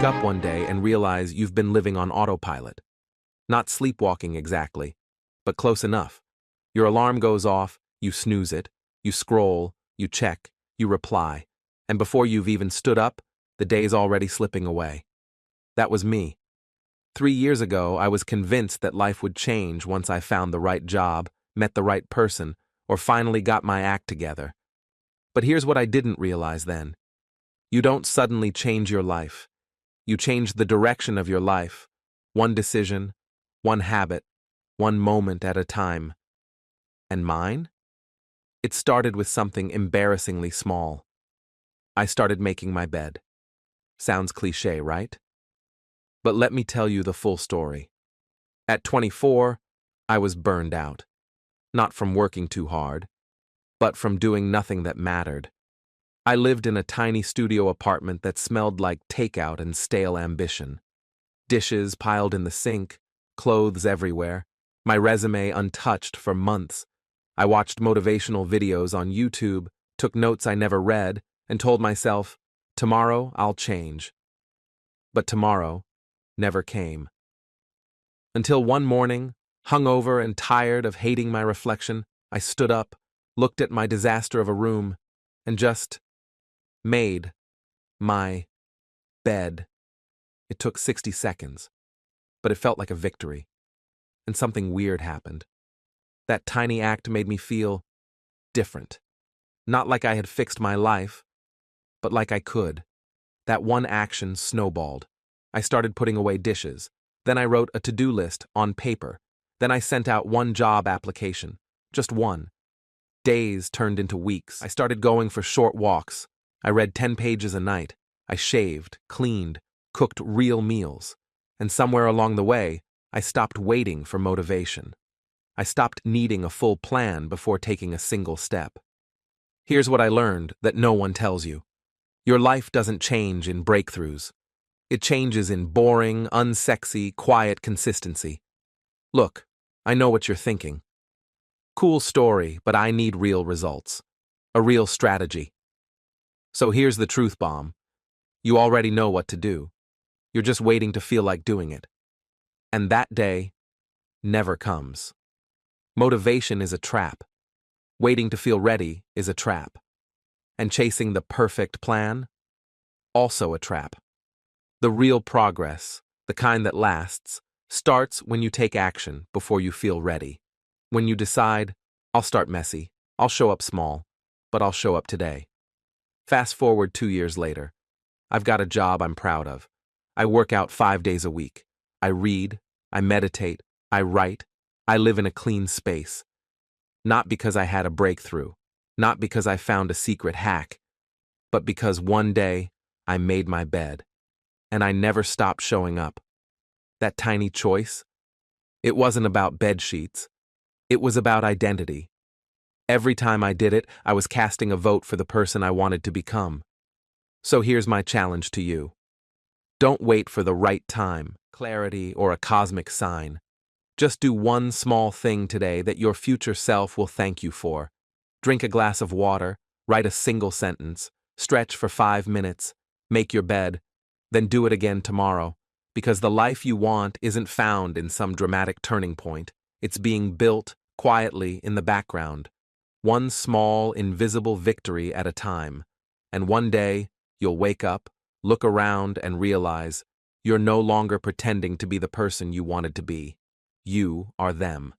up one day and realize you've been living on autopilot. Not sleepwalking exactly, but close enough. Your alarm goes off, you snooze it, you scroll, you check, you reply, and before you've even stood up, the day's already slipping away. That was me. 3 years ago, I was convinced that life would change once I found the right job, met the right person, or finally got my act together. But here's what I didn't realize then. You don't suddenly change your life. You change the direction of your life, one decision, one habit, one moment at a time. And mine? It started with something embarrassingly small. I started making my bed. Sounds cliché, right? But let me tell you the full story. At 24, I was burned out. Not from working too hard, but from doing nothing that mattered. I lived in a tiny studio apartment that smelled like takeout and stale ambition. Dishes piled in the sink, clothes everywhere, my resume untouched for months. I watched motivational videos on YouTube, took notes I never read, and told myself, tomorrow I'll change. But tomorrow never came. Until one morning, hungover and tired of hating my reflection, I stood up, looked at my disaster of a room, and just made my bed. It took 60 seconds, but it felt like a victory. And something weird happened. That tiny act made me feel different. Not like I had fixed my life, but like I could. That one action snowballed. I started putting away dishes. Then I wrote a to-do list on paper. Then I sent out one job application. Just one. Days turned into weeks. I started going for short walks. I read 10 pages a night. I shaved, cleaned, cooked real meals. And somewhere along the way, I stopped waiting for motivation. I stopped needing a full plan before taking a single step. Here's what I learned that no one tells you. Your life doesn't change in breakthroughs. It changes in boring, unsexy, quiet consistency. Look, I know what you're thinking. Cool story, but I need real results. A real strategy. So here's the truth bomb. You already know what to do. You're just waiting to feel like doing it. And that day never comes. Motivation is a trap. Waiting to feel ready is a trap. And chasing the perfect plan? Also a trap. The real progress, the kind that lasts, starts when you take action before you feel ready. When you decide, I'll start messy, I'll show up small, but I'll show up today. Fast forward 2 years later. I've got a job I'm proud of. I work out 5 days a week. I read, I meditate, I write, I live in a clean space. Not because I had a breakthrough, not because I found a secret hack, but because one day I made my bed, and I never stopped showing up. That tiny choice, it wasn't about bed sheets. It was about identity. Every time I did it, I was casting a vote for the person I wanted to become. So here's my challenge to you. Don't wait for the right time, clarity, or a cosmic sign. Just do one small thing today that your future self will thank you for. Drink a glass of water, write a single sentence, stretch for 5 minutes, make your bed, then do it again tomorrow, because the life you want isn't found in some dramatic turning point. It's being built quietly in the background, one small, invisible victory at a time. And one day, you'll wake up, look around, and realize you're no longer pretending to be the person you wanted to be. You are them.